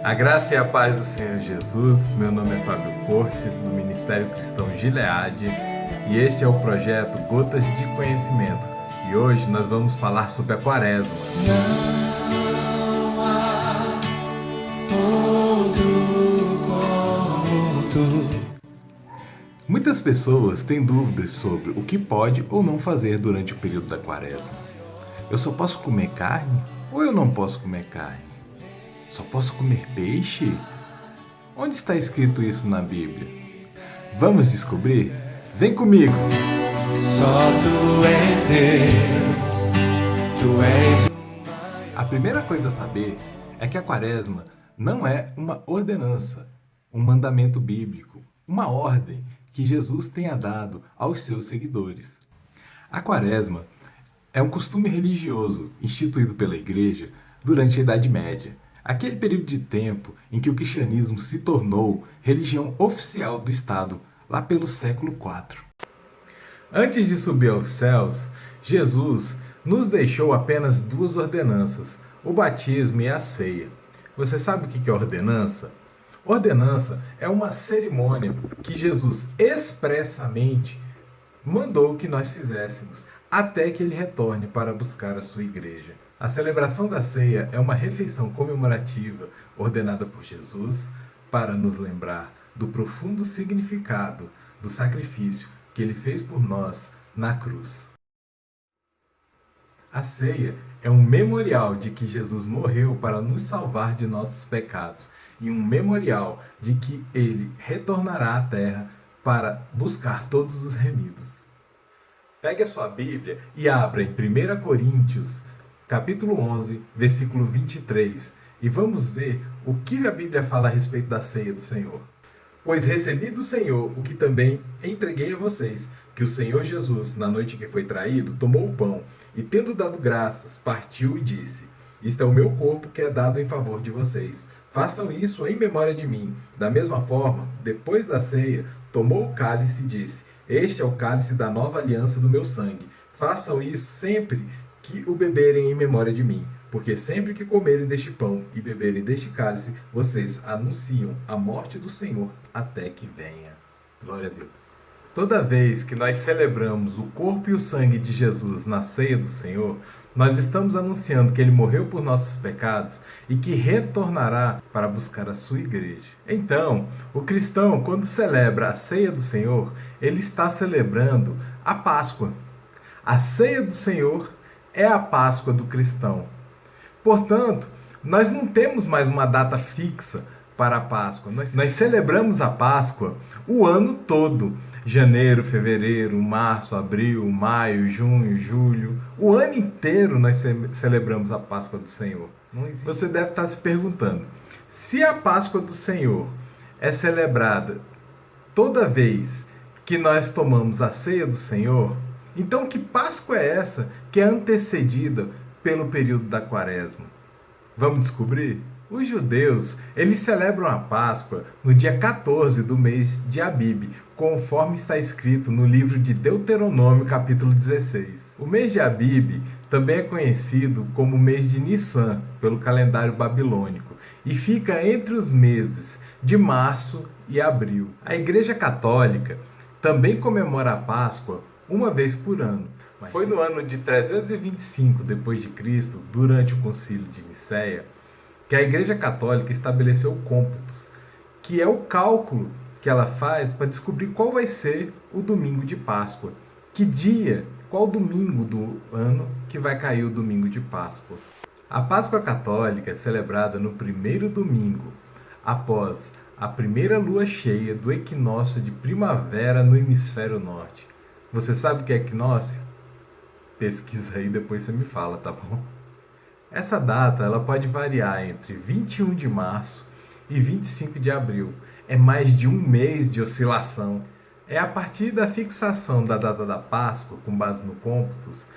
A graça e a paz do Senhor Jesus. Meu nome é Fábio Cortes, do Ministério Cristão Gileade, e este é o projeto Gotas de Conhecimento. E hoje nós vamos falar sobre a Quaresma. Não há outro como tu. Muitas pessoas têm dúvidas sobre o que pode ou não fazer durante o período da Quaresma. Eu só posso comer carne ou eu não posso comer carne? Só posso comer peixe? Onde está escrito isso na Bíblia? Vamos descobrir? Vem comigo! Só tu és Deus, tu és. A primeira coisa a saber é que a Quaresma não é uma ordenança, um mandamento bíblico, uma ordem que Jesus tenha dado aos seus seguidores. A Quaresma é um costume religioso instituído pela Igreja durante a Idade Média, aquele período de tempo em que o cristianismo se tornou religião oficial do Estado, lá pelo século IV. Antes de subir aos céus, Jesus nos deixou apenas duas ordenanças, o batismo e a ceia. Você sabe o que é ordenança? Ordenança é uma cerimônia que Jesus expressamente mandou que nós fizéssemos até que ele retorne para buscar a sua igreja. A celebração da ceia é uma refeição comemorativa ordenada por Jesus para nos lembrar do profundo significado do sacrifício que ele fez por nós na cruz. A ceia é um memorial de que Jesus morreu para nos salvar de nossos pecados e um memorial de que ele retornará à terra para buscar todos os remidos. Pegue a sua Bíblia e abra em 1 Coríntios, capítulo 11, versículo 23, e vamos ver o que a Bíblia fala a respeito da ceia do Senhor. Pois recebi do Senhor o que também entreguei a vocês, que o Senhor Jesus, na noite que foi traído, tomou o pão e, tendo dado graças, partiu e disse: Isto é o meu corpo que é dado em favor de vocês. Façam isso em memória de mim. Da mesma forma, depois da ceia, tomou o cálice e disse: Este é o cálice da nova aliança do meu sangue. Façam isso sempre que o beberem em memória de mim. Porque sempre que comerem deste pão e beberem deste cálice, vocês anunciam a morte do Senhor até que venha. Glória a Deus. Toda vez que nós celebramos o corpo e o sangue de Jesus na ceia do Senhor, nós estamos anunciando que ele morreu por nossos pecados e que retornará para buscar a sua igreja. Então, o cristão, quando celebra a ceia do Senhor, ele está celebrando a Páscoa. A ceia do Senhor é a Páscoa do cristão. Portanto, nós não temos mais uma data fixa para a Páscoa. Nós celebramos a Páscoa o ano todo. Janeiro, fevereiro, março, abril, maio, junho, julho. O ano inteiro nós celebramos a Páscoa do Senhor. Você deve estar se perguntando, se a Páscoa do Senhor é celebrada toda vez que nós tomamos a ceia do Senhor, então que Páscoa é essa que é antecedida pelo período da Quaresma? Vamos descobrir? Os judeus, eles celebram a Páscoa no dia 14 do mês de Abib, conforme está escrito no livro de Deuteronômio, capítulo 16. O mês de Abib também é conhecido como o mês de Nissan, pelo calendário babilônico, e fica entre os meses de março e abril. A Igreja Católica também comemora a Páscoa uma vez por ano. Foi no ano de 325 d.C., durante o Concílio de Nicéia, que a Igreja Católica estabeleceu o cômputos, que é o cálculo que ela faz para descobrir qual vai ser o domingo de Páscoa. Que dia, qual domingo do ano que vai cair o domingo de Páscoa. A Páscoa Católica é celebrada no primeiro domingo, após a primeira lua cheia do equinócio de primavera no hemisfério norte. Você sabe o que é equinócio? Pesquisa aí, depois você me fala, tá bom? Essa data ela pode variar entre 21 de março e 25 de abril. É mais de um mês de oscilação. É a partir da fixação da data da Páscoa, com base no cômputos,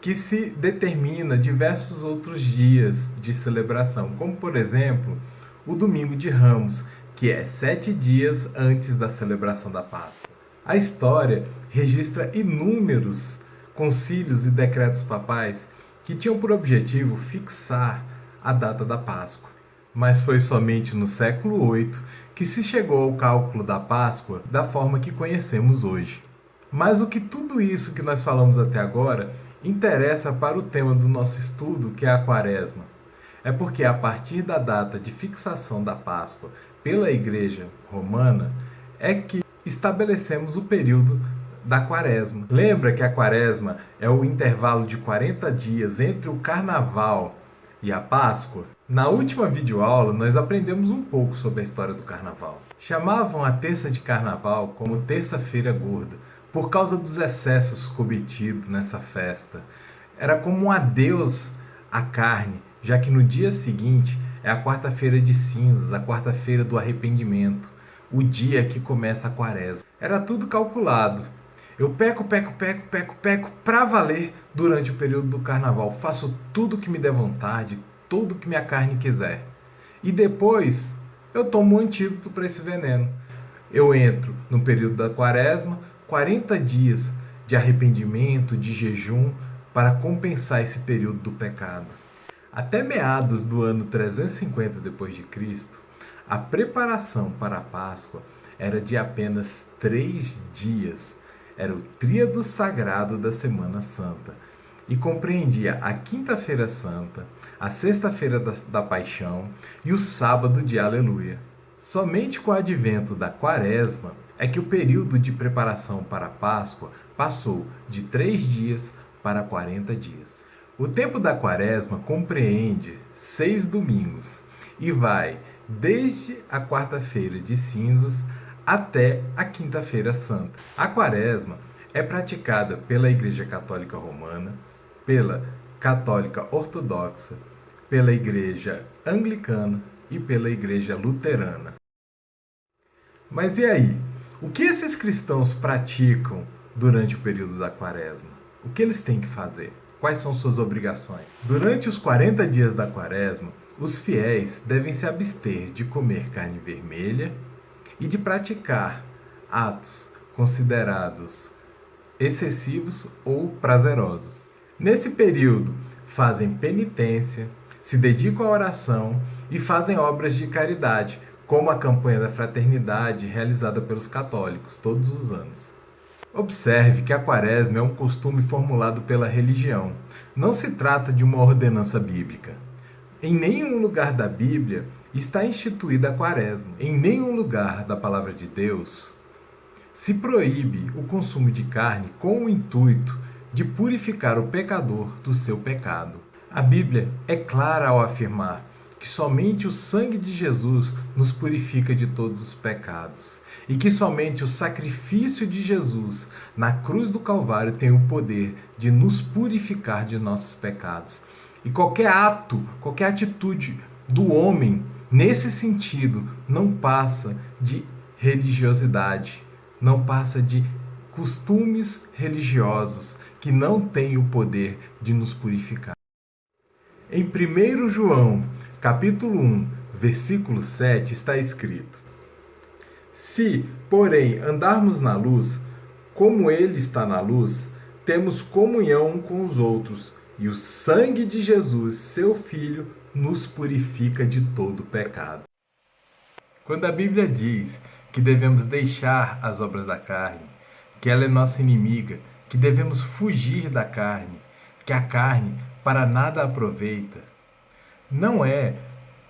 que se determina diversos outros dias de celebração, como por exemplo, o Domingo de Ramos, que é 7 dias antes da celebração da Páscoa. A história registra inúmeros concílios e decretos papais que tinham por objetivo fixar a data da Páscoa. Mas foi somente no século VIII que se chegou ao cálculo da Páscoa da forma que conhecemos hoje. Mas o que tudo isso que nós falamos até agora interessa para o tema do nosso estudo, que é a Quaresma. É porque a partir da data de fixação da Páscoa pela Igreja Romana é que estabelecemos o período da Quaresma. Lembra que a Quaresma é o intervalo de 40 dias entre o Carnaval e a Páscoa? Na última videoaula, nós aprendemos um pouco sobre a história do Carnaval. Chamavam a terça de Carnaval como Terça-feira Gorda, por causa dos excessos cometidos nessa festa. Era como um adeus à carne, já que no dia seguinte é a quarta-feira de cinzas, a quarta-feira do arrependimento, o dia que começa a Quaresma. Era tudo calculado. Eu peco pra valer durante o período do Carnaval. Faço tudo que me der vontade, tudo que minha carne quiser. E depois eu tomo um antídoto para esse veneno. Eu entro no período da Quaresma, 40 dias de arrependimento, de jejum, para compensar esse período do pecado. Até meados do ano 350 d.C., a preparação para a Páscoa era de apenas 3 dias. Era o tríado sagrado da Semana Santa e compreendia a Quinta-feira Santa, a Sexta-feira da Paixão e o Sábado de Aleluia. Somente com o advento da Quaresma é que o período de preparação para a Páscoa passou de 3 dias para 40 dias. O tempo da Quaresma compreende 6 domingos e vai desde a quarta-feira de cinzas até a Quinta-feira Santa. A Quaresma é praticada pela Igreja Católica Romana, pela Católica Ortodoxa, pela Igreja Anglicana e pela Igreja Luterana. Mas e aí? O que esses cristãos praticam durante o período da Quaresma? O que eles têm que fazer? Quais são suas obrigações? Durante os 40 dias da Quaresma, os fiéis devem se abster de comer carne vermelha e de praticar atos considerados excessivos ou prazerosos. Nesse período, fazem penitência, se dedicam à oração e fazem obras de caridade, como a campanha da fraternidade realizada pelos católicos todos os anos. Observe que a Quaresma é um costume formulado pela religião. Não se trata de uma ordenança bíblica. Em nenhum lugar da Bíblia está instituída a Quaresma. Em nenhum lugar da Palavra de Deus se proíbe o consumo de carne com o intuito de purificar o pecador do seu pecado. A Bíblia é clara ao afirmar que somente o sangue de Jesus nos purifica de todos os pecados e que somente o sacrifício de Jesus na cruz do Calvário tem o poder de nos purificar de nossos pecados. E qualquer ato, qualquer atitude do homem nesse sentido não passa de religiosidade, não passa de costumes religiosos que não têm o poder de nos purificar. Em 1 João, capítulo 1, versículo 7, está escrito: Se, porém, andarmos na luz, como ele está na luz, temos comunhão com os outros, e o sangue de Jesus, seu Filho, nos purifica de todo pecado. Quando a Bíblia diz que devemos deixar as obras da carne, que ela é nossa inimiga, que devemos fugir da carne, que a carne para nada aproveita, não é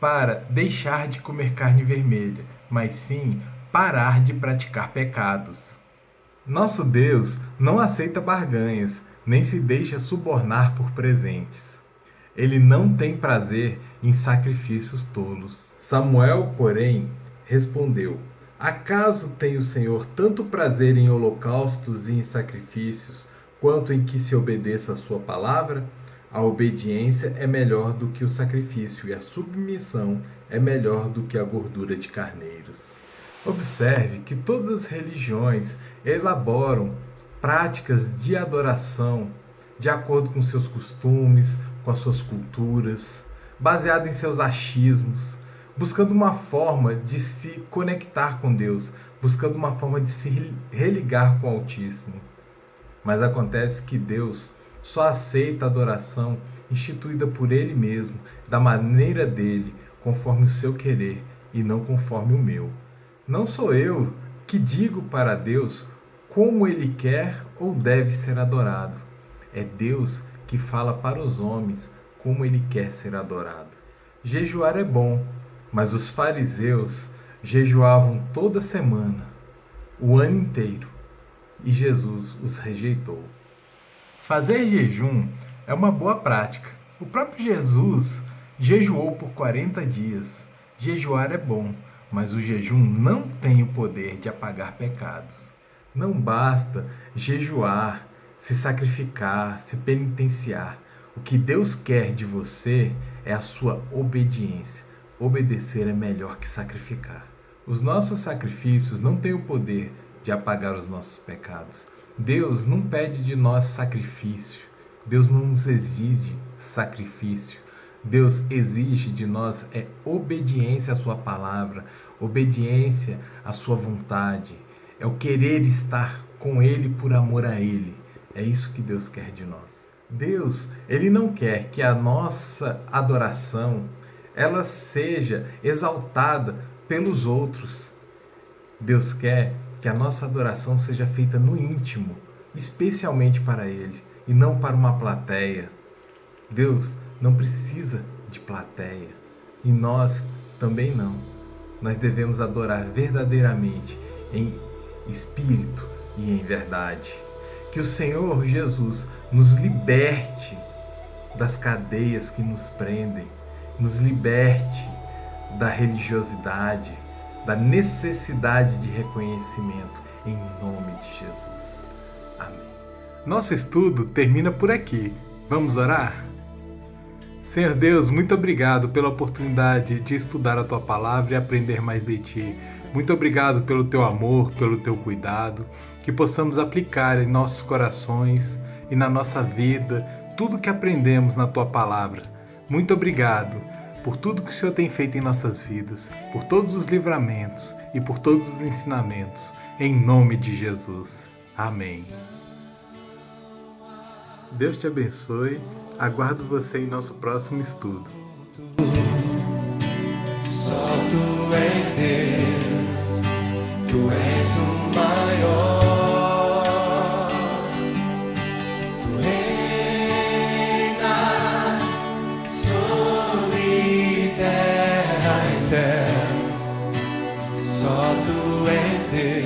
para deixar de comer carne vermelha, mas sim parar de praticar pecados. Nosso Deus não aceita barganhas, nem se deixa subornar por presentes. Ele não tem prazer em sacrifícios tolos. Samuel, porém, respondeu: Acaso tem o Senhor tanto prazer em holocaustos e em sacrifícios, quanto em que se obedeça a sua palavra? A obediência é melhor do que o sacrifício, e a submissão é melhor do que a gordura de carneiros. Observe que todas as religiões elaboram práticas de adoração de acordo com seus costumes, com as suas culturas, baseado em seus achismos, buscando uma forma de se conectar com Deus, buscando uma forma de se religar com o Altíssimo. Mas acontece que Deus só aceita a adoração instituída por Ele mesmo, da maneira dele, conforme o seu querer e não conforme o meu. Não sou eu que digo para Deus como Ele quer ou deve ser adorado. É Deus que fala para os homens como Ele quer ser adorado. Jejuar é bom, mas os fariseus jejuavam toda semana, o ano inteiro, e Jesus os rejeitou. Fazer jejum é uma boa prática. O próprio Jesus jejuou por 40 dias. Jejuar é bom, mas o jejum não tem o poder de apagar pecados. Não basta jejuar, se sacrificar, se penitenciar. O que Deus quer de você é a sua obediência. Obedecer é melhor que sacrificar. Os nossos sacrifícios não têm o poder de apagar os nossos pecados. Deus não pede de nós sacrifício. Deus não nos exige sacrifício. Deus exige de nós obediência à sua palavra, obediência à sua vontade. É o querer estar com Ele por amor a Ele. É isso que Deus quer de nós. Deus, Ele não quer que a nossa adoração ela seja exaltada pelos outros. Deus quer que a nossa adoração seja feita no íntimo, especialmente para Ele, e não para uma plateia. Deus não precisa de plateia, e nós também não. Nós devemos adorar verdadeiramente, em espírito e em verdade. Que o Senhor Jesus nos liberte das cadeias que nos prendem, nos liberte da religiosidade, da necessidade de reconhecimento, em nome de Jesus. Amém. Nosso estudo termina por aqui. Vamos orar? Senhor Deus, muito obrigado pela oportunidade de estudar a Tua Palavra e aprender mais de Ti. Muito obrigado pelo Teu amor, pelo Teu cuidado, que possamos aplicar em nossos corações e na nossa vida tudo que aprendemos na Tua Palavra. Muito obrigado por tudo que o Senhor tem feito em nossas vidas, por todos os livramentos e por todos os ensinamentos, em nome de Jesus. Amém. Deus te abençoe. Aguardo você em nosso próximo estudo. Só Tu és Deus, Tu és o maior. Tu reinas sobre terra e céus. Só Tu és Deus.